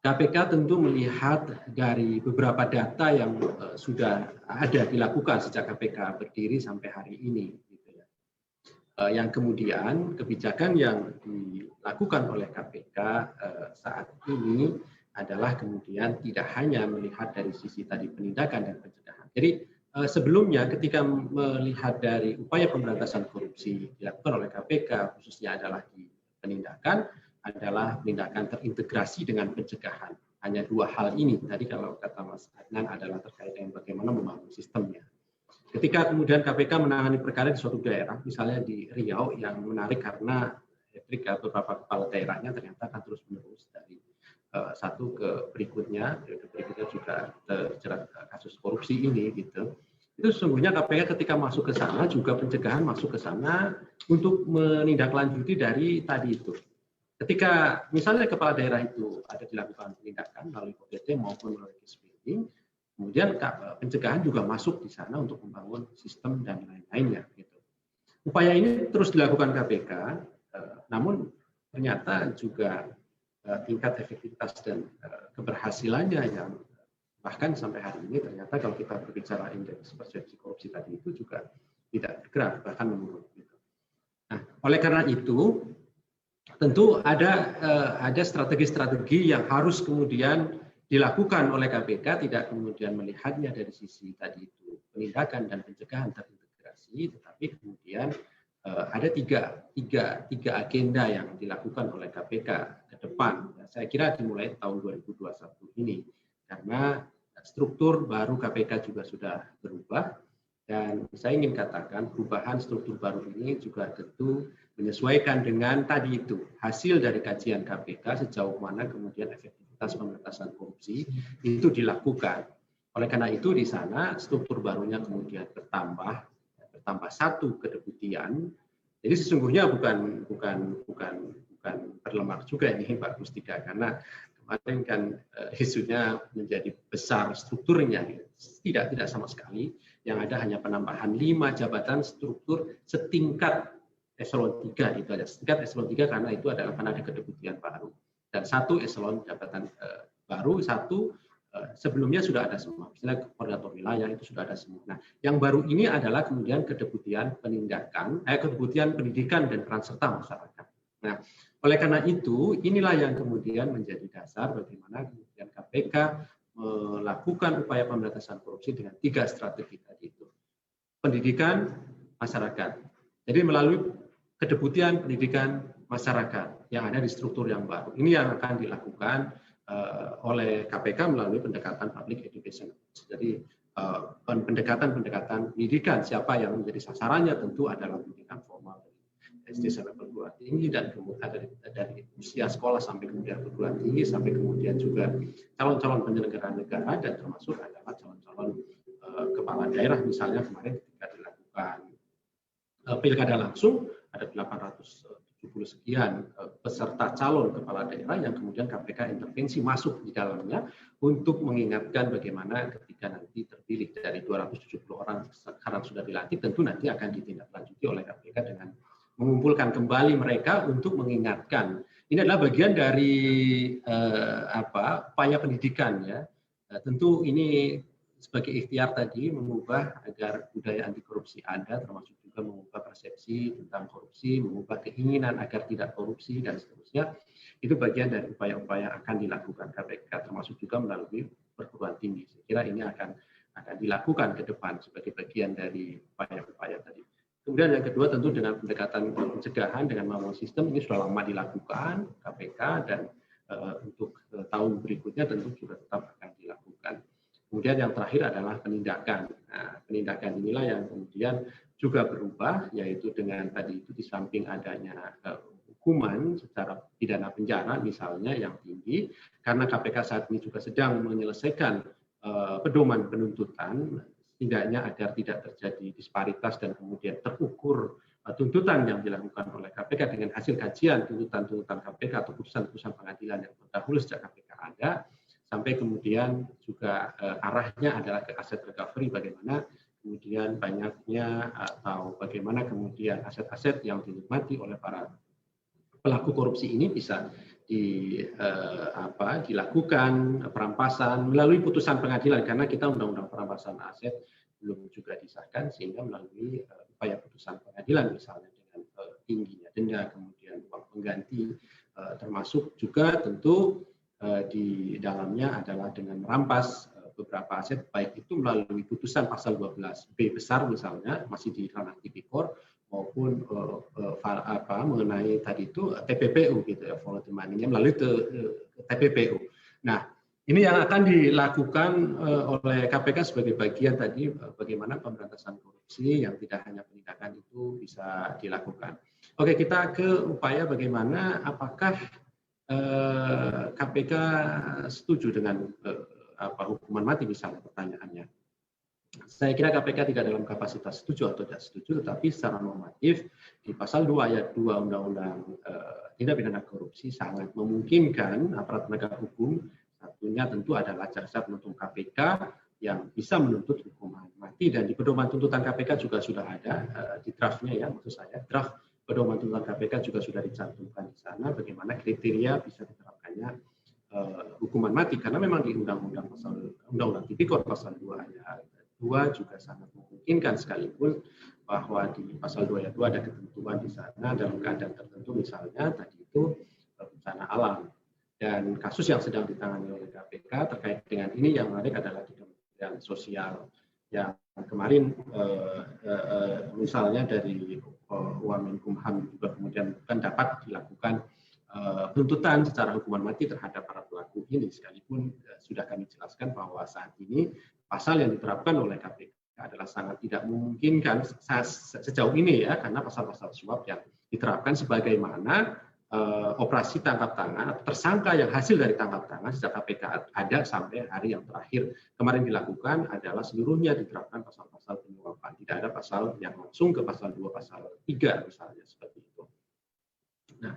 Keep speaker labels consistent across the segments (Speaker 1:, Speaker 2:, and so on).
Speaker 1: KPK tentu melihat dari beberapa data yang sudah ada dilakukan sejak KPK berdiri sampai hari ini. Yang kemudian kebijakan yang dilakukan oleh KPK saat ini adalah kemudian tidak hanya melihat dari sisi tadi penindakan dan pencegahan. Jadi sebelumnya ketika melihat dari upaya pemberantasan korupsi dilakukan oleh KPK khususnya adalah di penindakan adalah penindakan terintegrasi dengan pencegahan. Hanya dua hal ini tadi kalau kata Mas Adnan adalah terkait dengan bagaimana membangun sistemnya. Ketika kemudian KPK menangani perkara di suatu daerah, misalnya di Riau yang menarik karena beberapa kepala daerahnya ternyata akan terus-menerus dari satu ke berikutnya juga terjerat kasus korupsi ini gitu. Itu sesungguhnya KPK ketika masuk ke sana juga pencegahan masuk ke sana untuk menindaklanjuti dari tadi itu. Ketika misalnya kepala daerah itu ada dilakukan penindakan melalui OPT maupun melalui case building, kemudian pencegahan juga masuk di sana untuk membangun sistem dan lain-lainnya. Gitu. Upaya ini terus dilakukan KPK, namun ternyata juga tingkat efektivitas dan keberhasilannya yang bahkan sampai hari ini ternyata kalau kita berbicara indeks persepsi korupsi tadi itu juga tidak bergerak, bahkan menurun. Gitu. Nah, oleh karena itu tentu ada strategi-strategi yang harus kemudian dilakukan oleh KPK, tidak kemudian melihatnya dari sisi tadi itu penindakan dan pencegahan terintegrasi, tetapi kemudian ada tiga agenda yang dilakukan oleh KPK ke depan. Saya kira dimulai tahun 2021 ini, karena struktur baru KPK juga sudah berubah, dan saya ingin katakan perubahan struktur baru ini juga tentu menyesuaikan dengan tadi itu hasil dari kajian KPK sejauh mana kemudian efektivitas pemberantasan korupsi itu dilakukan. Oleh karena itu di sana struktur barunya kemudian bertambah satu kedeputian. Jadi sesungguhnya bukan berlemah juga ini Pak Gustika, karena kemarin kan isunya menjadi besar strukturnya, tidak sama sekali. Yang ada hanya penambahan 5 jabatan struktur setingkat eselon 3 itu ada. Setingkat eselon 3 karena itu adalah karena ada kedeputian baru. Dan satu eselon jabatan baru, satu sebelumnya sudah ada semua. Misalnya koordinator wilayah itu sudah ada semua. Nah, yang baru ini adalah kemudian kedeputian kedeputian pendidikan dan peran serta masyarakat. Nah, oleh karena itu inilah yang kemudian menjadi dasar bagaimana kemudian KPK melakukan upaya pemberantasan korupsi dengan 3 strategi tadi itu. Pendidikan masyarakat. Jadi melalui kedeputian pendidikan masyarakat yang ada di struktur yang baru. Ini yang akan dilakukan oleh KPK melalui pendekatan public education. Jadi pendekatan pendidikan, siapa yang menjadi sasarannya tentu adalah pendidikan formal SD sampai perguruan tinggi, dan kemudian dari usia sekolah sampai kemudian perguruan tinggi, sampai kemudian juga calon-calon penyelenggara negara, dan termasuk adalah calon-calon kepala daerah. Misalnya kemarin ketika dilakukan pilkada langsung ada 870 sekian peserta calon kepala daerah yang kemudian KPK intervensi masuk di dalamnya untuk mengingatkan bagaimana ketika nanti terpilih dari 270 orang sekarang sudah dilantik, tentu nanti akan ditindaklanjuti oleh KPK dengan mengumpulkan kembali mereka untuk mengingatkan. Ini adalah bagian dari upaya pendidikan ya. Tentu ini sebagai ikhtiar tadi mengubah agar budaya anti korupsi ada, termasuk juga mengubah persepsi tentang korupsi, mengubah keinginan agar tidak korupsi dan seterusnya. Itu bagian dari upaya-upaya yang akan dilakukan KPK, termasuk juga melalui perguruan tinggi. Saya kira ini akan dilakukan ke depan sebagai bagian dari upaya-upaya tadi. Kemudian yang kedua tentu dengan pendekatan pencegahan dengan membangun sistem, ini sudah lama dilakukan KPK, dan untuk tahun berikutnya tentu juga tetap akan dilakukan. Kemudian yang terakhir adalah penindakan. Nah, penindakan inilah yang kemudian juga berubah, yaitu dengan tadi itu di samping adanya hukuman secara pidana penjara misalnya yang tinggi, karena KPK saat ini juga sedang menyelesaikan pedoman penuntutan, setidaknya agar tidak terjadi disparitas dan kemudian terukur tuntutan yang dilakukan oleh KPK dengan hasil kajian tuntutan-tuntutan KPK atau putusan-putusan pengadilan yang terdahulu sejak KPK ada, sampai kemudian juga arahnya adalah ke aset recovery, bagaimana kemudian banyaknya atau bagaimana kemudian aset-aset yang dinikmati oleh para pelaku korupsi ini bisa dilakukan perampasan melalui putusan pengadilan, karena kita undang-undang perampasan aset belum juga disahkan, sehingga melalui upaya putusan pengadilan misalnya dengan tingginya denda, kemudian uang pengganti, termasuk juga tentu di dalamnya adalah dengan merampas beberapa aset, baik itu melalui putusan pasal 12B besar misalnya masih di ranah tipikor, maupun mengenai tadi itu TPPU gitu ya, follow the money-nya melalui TPPU. Nah, ini yang akan dilakukan oleh KPK sebagai bagian tadi bagaimana pemberantasan korupsi yang tidak hanya penindakan itu bisa dilakukan. Oke, kita ke upaya bagaimana apakah KPK setuju dengan hukuman mati misalnya, pertanyaannya. Saya kira KPK tidak dalam kapasitas setuju atau tidak setuju, tetapi secara normatif di pasal 2 ayat 2 Undang-Undang Tindak Pidana Korupsi sangat memungkinkan aparat penegak hukum, satunya tentu adalah jaksa penuntut KPK yang bisa menuntut hukuman mati, dan di pedoman tuntutan KPK juga sudah ada di draftnya ya, maksud saya draft pedoman tuntutan KPK juga sudah dicantumkan di sana bagaimana kriteria bisa diterapkannya hukuman mati, karena memang di undang-undang tipikor pasal 2 ayat 2 juga sangat memungkinkan, sekalipun bahwa di pasal 2 ayat 2 ada ketentuan di sana dalam keadaan tertentu, misalnya tadi itu bencana alam. Dan kasus yang sedang ditangani oleh KPK terkait dengan ini yang menarik adalah di Kementerian Sosial yang kemarin misalnya dari Wamenkumham juga kemudian kan dapat dilakukan tuntutan secara hukuman mati terhadap para pelaku ini, sekalipun sudah kami jelaskan bahwa saat ini pasal yang diterapkan oleh KPK adalah sangat tidak memungkinkan sejauh ini ya, karena pasal-pasal suap yang diterapkan sebagaimana operasi tangkap tangan atau tersangka yang hasil dari tangkap tangan sejak KPK ada sampai hari yang terakhir kemarin dilakukan adalah seluruhnya diterapkan pasal-pasal penyuapan, tidak ada pasal yang langsung ke pasal 2, pasal 3 misalnya seperti itu. Nah,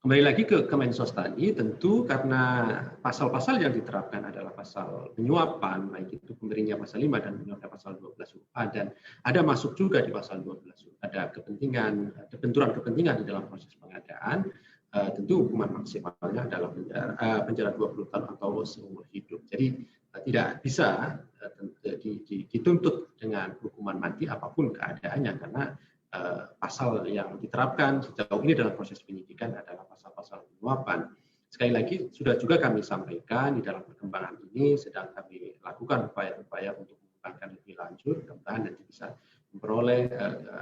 Speaker 1: kembali lagi ke Kemensos tadi, tentu karena pasal-pasal yang diterapkan adalah pasal penyuapan, baik itu pemberinya pasal 5 dan penyuapnya pasal 12 UA, dan ada masuk juga di pasal 12 ada kepentingan, ada benturan kepentingan di dalam proses pengadaan, tentu hukuman maksimalnya adalah penjara 20 tahun atau seumur hidup. Jadi tidak bisa dituntut dengan hukuman mati apapun keadaannya, karena pasal yang diterapkan sejauh ini dalam proses penyidikan adalah pasal-pasal penyuapan. Sekali lagi sudah juga kami sampaikan di dalam perkembangan ini sedang kami lakukan upaya-upaya untuk mengembangkan lebih lanjut, mudah-mudahan nanti bisa memperoleh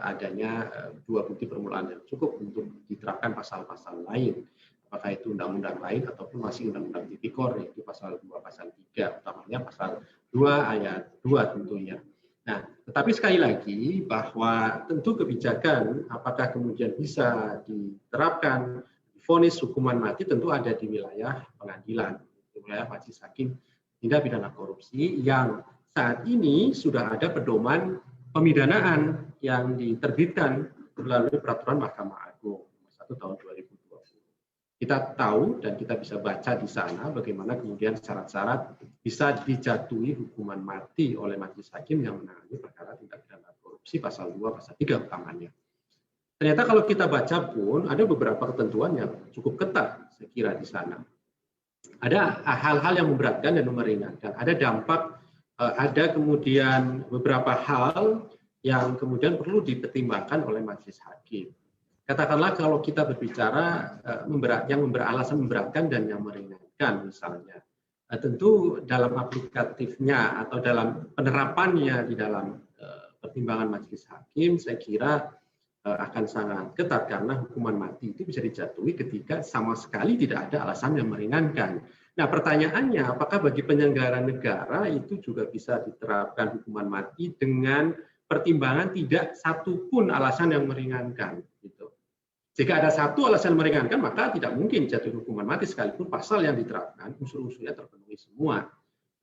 Speaker 1: adanya 2 bukti permulaan yang cukup untuk diterapkan pasal-pasal lain, apakah itu undang-undang lain ataupun masih undang-undang tipikor, yaitu pasal 2, pasal 3, utamanya pasal 2 ayat 2 tentunya. Nah, tetapi sekali lagi bahwa tentu kebijakan apakah kemudian bisa diterapkan vonis hukuman mati tentu ada di wilayah pengadilan, di wilayah majelis hakim tindak pidana korupsi yang saat ini sudah ada pedoman pemidanaan yang diterbitkan melalui peraturan Mahkamah Agung nomor 1 tahun 2020. Kita tahu dan kita bisa baca di sana bagaimana kemudian syarat-syarat bisa dijatuhi hukuman mati oleh majelis hakim yang menangani perkara tindak pidana korupsi pasal 2, pasal 3 utamanya. Ternyata kalau kita baca pun ada beberapa ketentuan yang cukup ketat saya kira di sana. Ada hal-hal yang memberatkan dan meringankan, ada dampak, ada kemudian beberapa hal yang kemudian perlu dipertimbangkan oleh majelis hakim. Katakanlah kalau kita berbicara yang beralasan memberatkan dan yang meringankan misalnya, tentu dalam aplikatifnya atau dalam penerapannya di dalam pertimbangan majelis hakim saya kira akan sangat ketat, karena hukuman mati itu bisa dijatuhi ketika sama sekali tidak ada alasan yang meringankan. Nah, pertanyaannya apakah bagi penyelenggara negara itu juga bisa diterapkan hukuman mati dengan pertimbangan tidak satu pun alasan yang meringankan gitu. Jika ada satu alasan meringankan, maka tidak mungkin jatuh hukuman mati sekalipun pasal yang diterapkan unsur-unsurnya terpenuhi semua,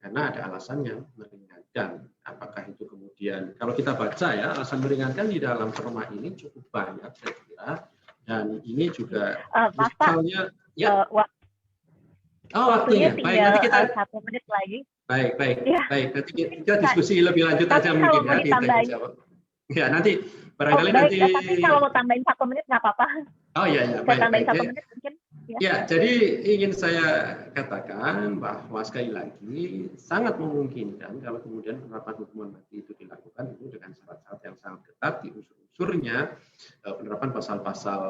Speaker 1: karena ada alasan yang meringankan. Apakah itu kemudian, kalau kita baca ya, alasan meringankan di dalam perma ini cukup banyak saya kira, dan ini juga misalnya ya. Waktunya. Baik, nanti kita
Speaker 2: 1 menit lagi.
Speaker 1: Baik. Ya. Baik, nanti kita diskusi lebih lanjut aja mungkin ya. Ya, nanti barangkali nanti.
Speaker 2: Tapi kalau mau tambahin 1 menit nggak apa-apa.
Speaker 1: Oh iya.
Speaker 2: Baik. Tambahin 1 menit mungkin.
Speaker 1: Ya, jadi ingin saya katakan bahwa sekali lagi sangat memungkinkan kalau kemudian penerapan hukuman mati itu dilakukan itu dengan syarat-syarat yang sangat ketat di unsur-unsurnya, penerapan pasal-pasal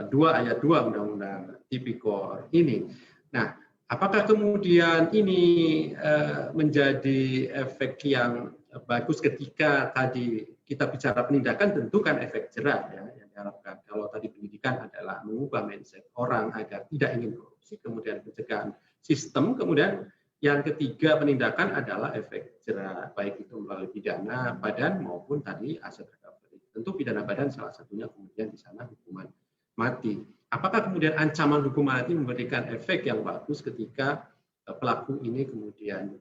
Speaker 1: 2 ayat 2 Undang-Undang Tipikor ini. Nah, apakah kemudian ini menjadi efek yang bagus ketika tadi kita bicara penindakan? Tentu kan efek jerah ya. Diharapkan. Kalau tadi pendidikan adalah mengubah mindset orang agar tidak ingin korupsi, kemudian pencegahan sistem, kemudian yang ketiga penindakan adalah efek jerah, baik itu melalui pidana badan maupun tadi aset recovery. Tentu pidana badan salah satunya, kemudian di sana hukuman mati. Apakah kemudian ancaman hukuman mati memberikan efek yang bagus ketika pelaku ini kemudian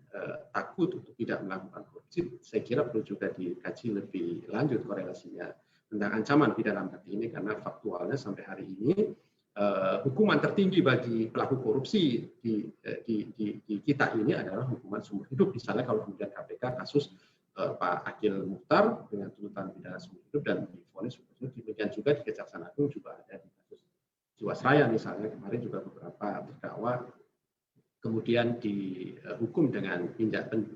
Speaker 1: takut untuk tidak melakukan korupsi? Saya kira perlu juga dikaji lebih lanjut korelasinya tentang ancaman pidana mati ini, karena faktualnya sampai hari ini hukuman tertinggi bagi pelaku korupsi di kita ini adalah hukuman seumur hidup. Misalnya kalau kemudian KPK kasus Pak Akil Mukhtar dengan tuntutan pidana seumur hidup dan divonis seumur hidup, demikian juga di Kejaksaan Agung juga ada di kasus Jiwasraya misalnya, kemarin juga beberapa terdakwa kemudian dihukum dengan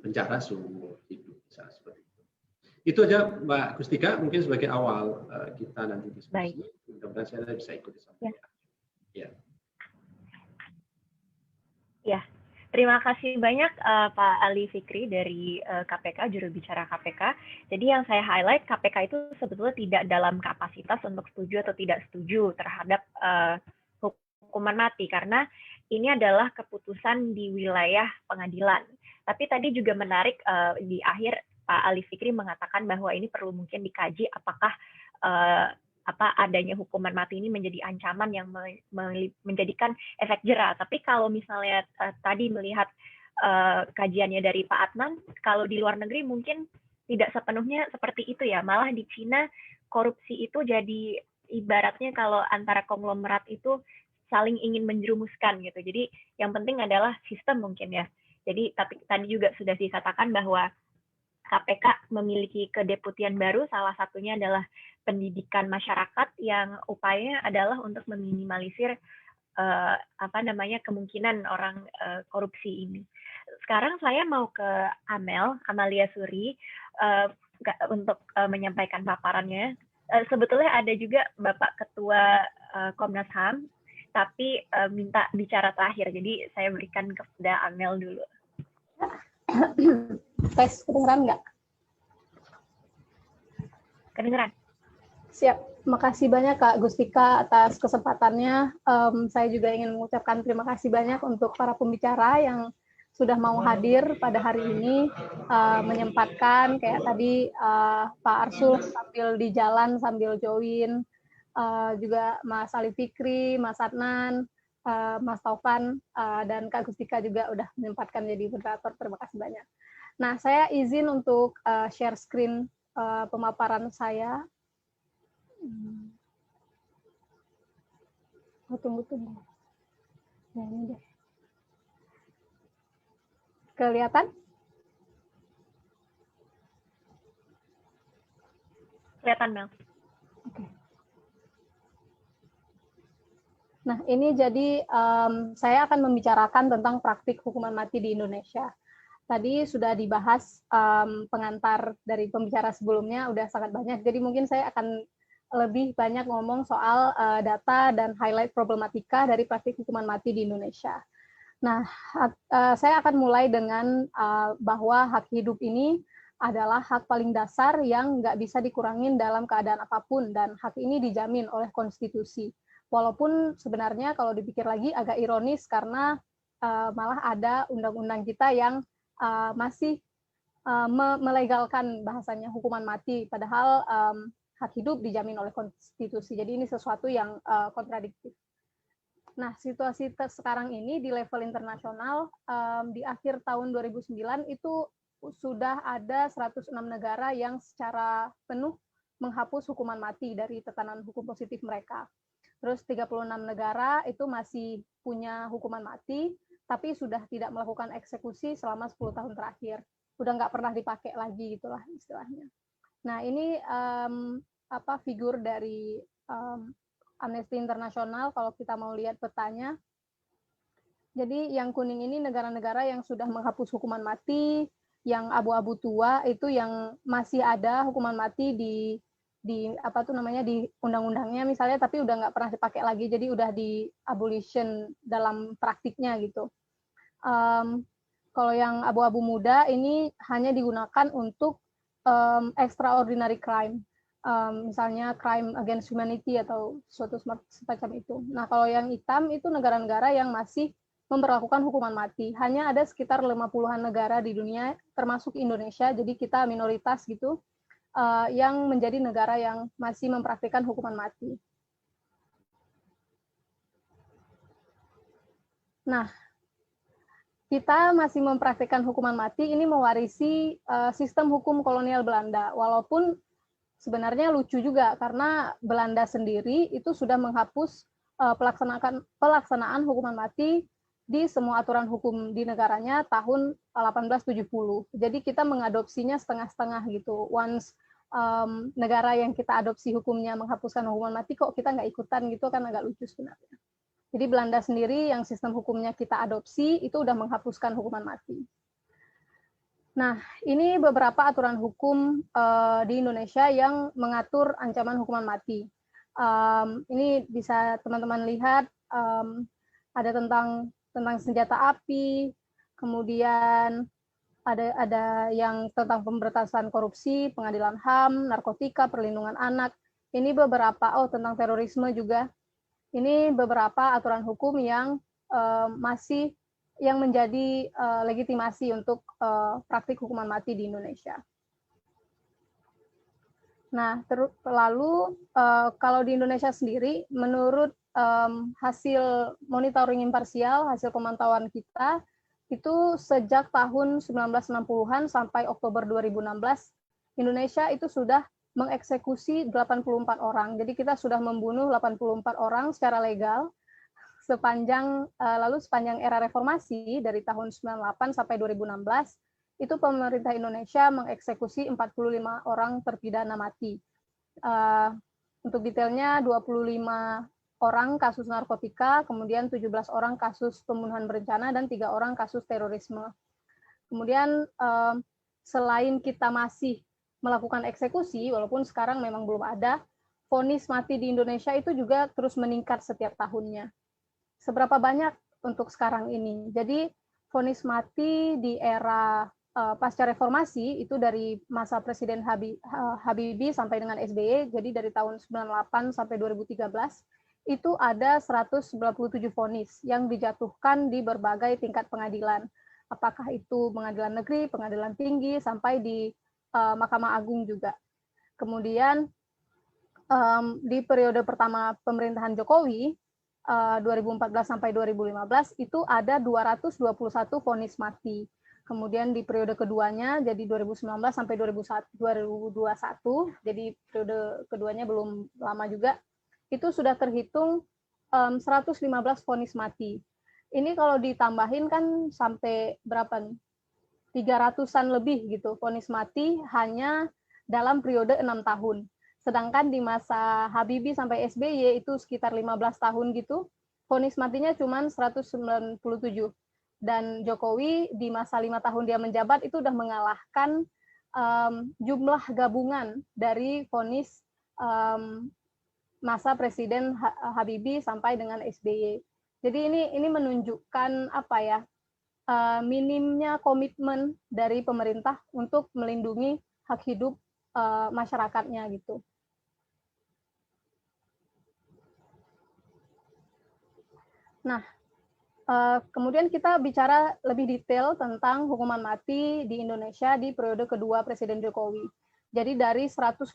Speaker 1: penjara seumur hidup, misalnya seperti itu. Itu aja Mbak Gustika, mungkin sebagai awal kita nanti diskusi. Mudah-mudahan saya bisa ikuti sampai akhir. Ya.
Speaker 2: Ya, terima kasih banyak Pak Ali Fikri dari KPK, juru bicara KPK. Jadi yang saya highlight, KPK itu sebetulnya tidak dalam kapasitas untuk setuju atau tidak setuju terhadap hukuman mati, karena ini adalah keputusan di wilayah pengadilan. Tapi tadi juga menarik di akhir Pak Ali Fikri mengatakan bahwa ini perlu mungkin dikaji apakah adanya hukuman mati ini menjadi ancaman yang menjadikan efek jerah. Tapi kalau misalnya tadi melihat kajiannya dari Pak Adnan, kalau di luar negeri mungkin tidak sepenuhnya seperti itu ya. Malah di Cina korupsi itu jadi ibaratnya kalau antara konglomerat itu saling ingin menjerumuskan gitu. Jadi yang penting adalah sistem mungkin ya. Jadi tapi tadi juga sudah dikatakan bahwa KPK memiliki kedeputian baru, salah satunya adalah pendidikan masyarakat yang upayanya adalah untuk meminimalisir kemungkinan orang korupsi ini. Sekarang saya mau ke Amalia Suri untuk menyampaikan paparannya. Sebetulnya ada juga Bapak Ketua Komnas HAM, tapi minta bicara terakhir, jadi saya berikan kepada Amel dulu.
Speaker 3: Tes, kedengeran nggak?
Speaker 2: Kedengeran.
Speaker 3: Siap. Makasih banyak Kak Gustika atas kesempatannya. Saya juga ingin mengucapkan terima kasih banyak untuk para pembicara yang sudah mau hadir pada hari ini, menyempatkan kayak tadi Pak Arsul sambil di jalan sambil join, juga Mas Ali Fikri, Mas Adnan, Mas Taufan, dan Kak Gustika juga udah menyempatkan jadi moderator. Terima kasih banyak. Nah, saya izin untuk share screen pemaparan saya. Tunggu. Ya, ini deh. Kelihatan?
Speaker 2: Kelihatan, Mel.
Speaker 3: Oke. Nah, ini jadi saya akan membicarakan tentang praktik hukuman mati di Indonesia. Tadi sudah dibahas pengantar dari pembicara sebelumnya, udah sangat banyak. Jadi mungkin saya akan lebih banyak ngomong soal data dan highlight problematika dari praktik hukuman mati di Indonesia. Nah, saya akan mulai dengan bahwa hak hidup ini adalah hak paling dasar yang nggak bisa dikurangin dalam keadaan apapun, dan hak ini dijamin oleh konstitusi. Walaupun sebenarnya kalau dipikir lagi agak ironis karena malah ada undang-undang kita yang masih melegalkan bahasanya hukuman mati, padahal hak hidup dijamin oleh konstitusi. Jadi ini sesuatu yang kontradiktif. Nah, situasi sekarang ini di level internasional, di akhir tahun 2009 itu sudah ada 106 negara yang secara penuh menghapus hukuman mati dari tatanan hukum positif mereka. Terus 36 negara itu masih punya hukuman mati, tapi sudah tidak melakukan eksekusi selama 10 tahun terakhir. Udah nggak pernah dipakai lagi, gitulah istilahnya. Nah, ini figur dari Amnesty International kalau kita mau lihat petanya. Jadi yang kuning ini negara-negara yang sudah menghapus hukuman mati, yang abu-abu tua itu yang masih ada hukuman mati di apa tuh namanya di undang-undangnya misalnya, tapi udah nggak pernah dipakai lagi, jadi udah di abolition dalam praktiknya gitu. Kalau yang abu-abu muda ini hanya digunakan untuk extraordinary crime, misalnya crime against humanity atau suatu semacam itu. Nah, kalau yang hitam itu negara-negara yang masih memperlakukan hukuman mati. Hanya ada sekitar 50-an negara di dunia, termasuk Indonesia, jadi kita minoritas gitu, yang menjadi negara yang masih mempraktikkan hukuman mati. Nah, kita masih mempraktikkan hukuman mati, ini mewarisi sistem hukum kolonial Belanda, walaupun sebenarnya lucu juga, karena Belanda sendiri itu sudah menghapus pelaksanaan hukuman mati di semua aturan hukum di negaranya tahun 1870. Jadi kita mengadopsinya setengah-setengah gitu. Once negara yang kita adopsi hukumnya menghapuskan hukuman mati, kok kita nggak ikutan gitu, kan agak lucu sebenarnya. Jadi Belanda sendiri yang sistem hukumnya kita adopsi itu udah menghapuskan hukuman mati. Nah, ini beberapa aturan hukum di Indonesia yang mengatur ancaman hukuman mati. Ini bisa teman-teman lihat, ada tentang senjata api, kemudian ada yang tentang pemberantasan korupsi, pengadilan HAM, narkotika, perlindungan anak. Ini beberapa, tentang terorisme juga. Ini beberapa aturan hukum yang masih yang menjadi legitimasi untuk praktik hukuman mati di Indonesia. Nah, lalu kalau di Indonesia sendiri, menurut hasil monitoring imparsial, hasil pemantauan kita, itu sejak tahun 1960-an sampai Oktober 2016, Indonesia itu sudah mengeksekusi 84 orang. Jadi kita sudah membunuh 84 orang secara legal sepanjang era reformasi dari tahun 98 sampai 2016. Itu pemerintah Indonesia mengeksekusi 45 orang terpidana mati. Untuk detailnya 25 orang kasus narkotika, kemudian 17 orang kasus pembunuhan berencana, dan 3 orang kasus terorisme. Kemudian selain kita masih melakukan eksekusi, walaupun sekarang memang belum ada, vonis mati di Indonesia itu juga terus meningkat setiap tahunnya. Seberapa banyak untuk sekarang ini? Jadi vonis mati di era pasca reformasi itu dari masa Presiden Habibie sampai dengan SBY, jadi dari tahun 98 sampai 2013, itu ada 197 vonis yang dijatuhkan di berbagai tingkat pengadilan. Apakah itu pengadilan negeri, pengadilan tinggi, sampai di Mahkamah Agung juga. Kemudian di periode pertama pemerintahan Jokowi, 2014 sampai 2015, itu ada 221 vonis mati. Kemudian di periode keduanya, jadi 2019 sampai 2021, jadi periode keduanya belum lama juga, itu sudah terhitung 115 vonis mati. Ini kalau ditambahin kan sampai berapa nih? 300-an lebih gitu, vonis mati hanya dalam periode 6 tahun. Sedangkan di masa Habibie sampai SBY itu sekitar 15 tahun gitu, vonis matinya cuma 197. Dan Jokowi di masa 5 tahun dia menjabat itu udah mengalahkan jumlah gabungan dari vonis masa Presiden Habibie sampai dengan SBY. Jadi ini menunjukkan apa ya, minimnya komitmen dari pemerintah untuk melindungi hak hidup masyarakatnya gitu. Nah, kemudian kita bicara lebih detail tentang hukuman mati di Indonesia di periode kedua Presiden Jokowi. Jadi dari 115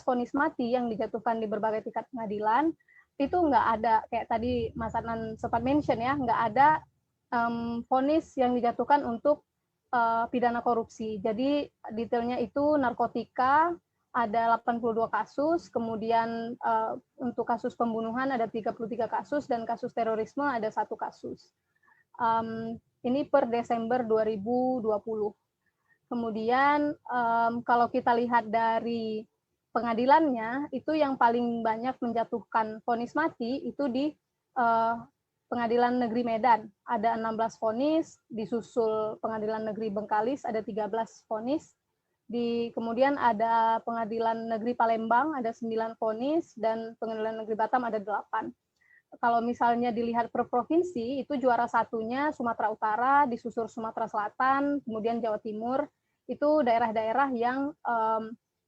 Speaker 3: vonis mati yang dijatuhkan di berbagai tingkat pengadilan, itu nggak ada, kayak tadi Mas Adnan sempat mention ya, nggak ada vonis yang dijatuhkan untuk pidana korupsi. Jadi detailnya itu narkotika ada 82 kasus, kemudian untuk kasus pembunuhan ada 33 kasus, dan kasus terorisme ada 1 kasus. Ini per Desember 2020. Kemudian kalau kita lihat dari pengadilannya itu yang paling banyak menjatuhkan vonis mati itu di Pengadilan Negeri Medan. Ada 16 vonis, disusul Pengadilan Negeri Bengkalis ada 13 vonis. Kemudian ada Pengadilan Negeri Palembang ada 9 vonis dan Pengadilan Negeri Batam ada 8. Kalau misalnya dilihat per provinsi, itu juara satunya Sumatera Utara, disusul Sumatera Selatan, kemudian Jawa Timur. Itu daerah-daerah yang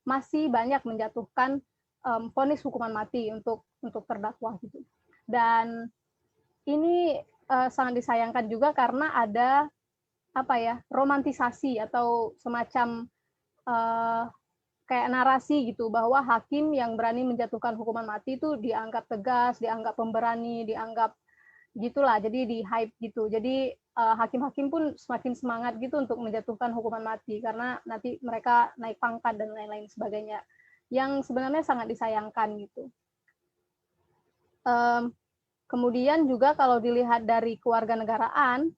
Speaker 3: masih banyak menjatuhkan vonis hukuman mati untuk terdakwa gitu. Dan ini sangat disayangkan juga karena ada romantisasi atau semacam kayak narasi gitu bahwa hakim yang berani menjatuhkan hukuman mati itu dianggap tegas, dianggap pemberani, dianggap gitulah, jadi di hype gitu. Jadi hakim-hakim pun semakin semangat gitu untuk menjatuhkan hukuman mati karena nanti mereka naik pangkat dan lain-lain sebagainya, yang sebenarnya sangat disayangkan gitu. Kemudian juga kalau dilihat dari kewarganegaraan,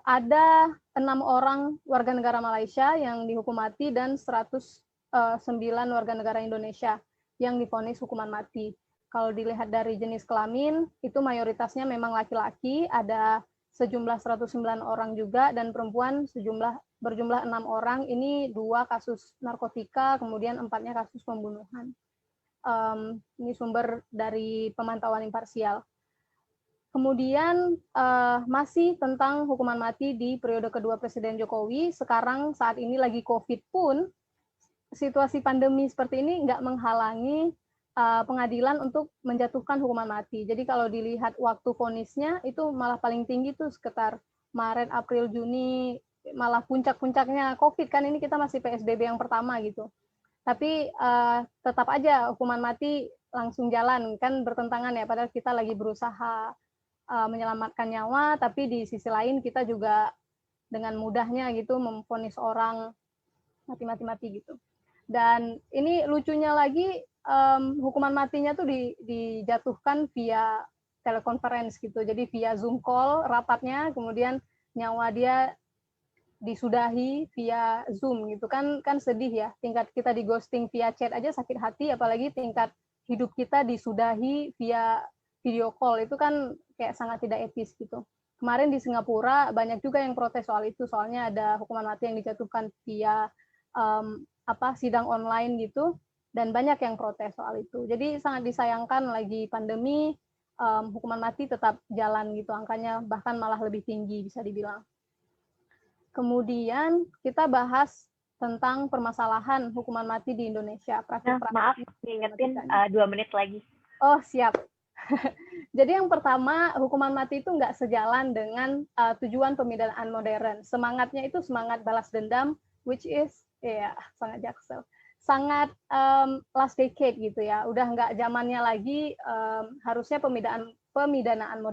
Speaker 3: ada 6 orang warga negara Malaysia yang dihukum mati dan 109 warga negara Indonesia yang divonis hukuman mati. Kalau dilihat dari jenis kelamin, itu mayoritasnya memang laki-laki, ada sejumlah 109 orang juga, dan perempuan berjumlah 6 orang, ini 2 kasus narkotika, kemudian 4-nya kasus pembunuhan. Ini sumber dari pemantauan imparsial. Kemudian masih tentang hukuman mati di periode kedua Presiden Jokowi, sekarang saat ini lagi COVID pun, situasi pandemi seperti ini nggak menghalangi pengadilan untuk menjatuhkan hukuman mati. Jadi kalau dilihat waktu vonisnya itu malah paling tinggi tuh sekitar Maret, April, Juni, malah puncak-puncaknya COVID kan, ini kita masih PSBB yang pertama gitu. Tapi tetap aja hukuman mati langsung jalan, kan bertentangan ya, padahal kita lagi berusaha menyelamatkan nyawa, tapi di sisi lain kita juga dengan mudahnya gitu memvonis orang mati-mati gitu. Dan ini lucunya lagi, hukuman matinya tuh dijatuhkan via telekonferensi gitu, jadi via Zoom call rapatnya, kemudian nyawa dia disudahi via Zoom gitu kan sedih ya, tingkat kita di ghosting via chat aja sakit hati, apalagi tingkat hidup kita disudahi via video call, itu kan kayak sangat tidak etis gitu. Kemarin di Singapura banyak juga yang protes soal itu, soalnya ada hukuman mati yang dijatuhkan via sidang online gitu, dan banyak yang protes soal itu. Jadi sangat disayangkan lagi pandemi, hukuman mati tetap jalan gitu, angkanya bahkan malah lebih tinggi bisa dibilang. Kemudian kita bahas tentang permasalahan hukuman mati di Indonesia.
Speaker 2: Maaf, diingetin 2 menit lagi.
Speaker 3: Oh, siap. Jadi yang pertama, hukuman mati itu nggak sejalan dengan tujuan pemidanaan modern. Semangatnya itu semangat balas dendam, which is, sangat Jaksel. Sangat last decade gitu ya. Udah nggak zamannya lagi, harusnya pemidanaan modern